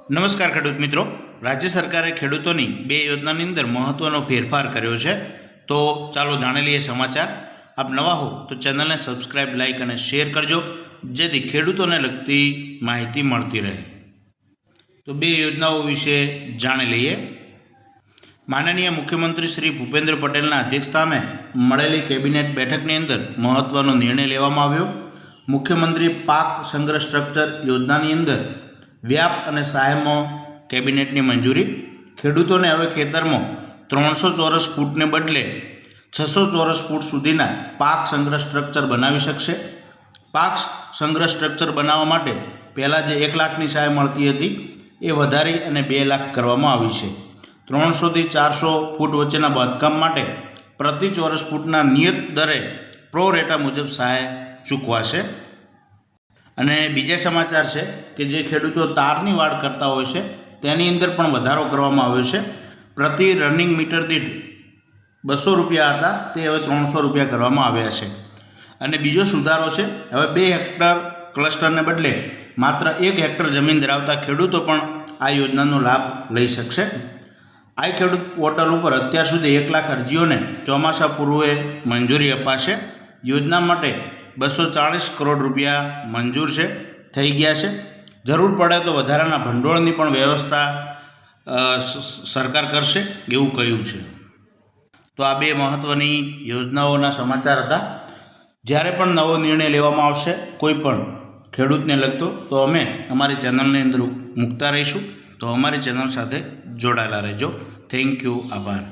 નમસ્કાર ખેડૂત મિત્રો, રાજ્ય સરકારે ખેડૂતોની બે યોજનાની અંદર મહત્ત્વનો ફેરફાર કર્યો છે. તો ચાલો જાણી લઈએ સમાચાર. આપ નવા હો તો ચેનલને સબસ્ક્રાઇબ, લાઇક અને શેર કરજો, જેથી ખેડૂતોને લગતી માહિતી મળતી રહે. તો બે યોજનાઓ વિશે જાણી લઈએ. માનનીય મુખ્યમંત્રી શ્રી ભૂપેન્દ્ર પટેલના અધ્યક્ષસ્થાને મળેલી કેબિનેટ બેઠકની અંદર મહત્ત્વનો નિર્ણય લેવામાં આવ્યો. મુખ્યમંત્રી પાક સંગ્રહ સ્ટ્રક્ચર યોજનાની અંદર વ્યાપ અને સહાયમાં કેબિનેટની મંજૂરી. ખેડૂતોને હવે ખેતરમાં 300 ચોરસ ફૂટને બદલે 600 ચોરસ ફૂટ સુધીના પાક સંગ્રહ સ્ટ્રક્ચર બનાવી શકશે. પાક સંગ્રહ સ્ટ્રક્ચર બનાવવા માટે પહેલાં જે 1 લાખની સહાય મળતી હતી એ વધારી અને 2 લાખ કરવામાં આવી છે. 300થી 400 ફૂટ વચ્ચેના બાંધકામ માટે પ્રતિ ચોરસ ફૂટના નિયત દરે પ્રો રેટા મુજબ સહાય ચૂકવાશે. અને બીજા સમાચાર છે કે જે ખેડૂતો તારની વાડ કરતા હોય છે તેની અંદર પણ વધારો કરવામાં આવ્યો છે. પ્રતિ રનિંગ મીટર દીઠ 200 રૂપિયા હતા, તે હવે 300 રૂપિયા કરવામાં આવ્યા છે. અને બીજો સુધારો છે, હવે 2 હેક્ટર ક્લસ્ટરને બદલે માત્ર 1 હેક્ટર જમીન ધરાવતા ખેડૂતો પણ આ યોજનાનો લાભ લઈ શકશે. આ ખેડૂત પોર્ટલ ઉપર અત્યાર સુધી 1 લાખ અરજીઓને ચોમાસા પૂર્વે મંજૂરી અપાશે. યોજના માટે 240 કરોડ રૂપિયા મંજૂર થઈ ગયા છે. જરૂર પડે તો વધારાના ભંડોળની પણ વ્યવસ્થા સરકાર કરશે એવું કહ્યું છે. તો આ બે મહત્ત્વની યોજનાઓના સમાચાર હતા. જ્યારે પણ નવો નિર્ણય લેવામાં આવશે કોઈ પણ ખેડૂતને લગતો, તો અમે અમારી ચેનલની અંદર મૂકતા રહીશું. તો અમારી ચેનલ સાથે જોડાયેલા રહેજો. Thank you. આભાર.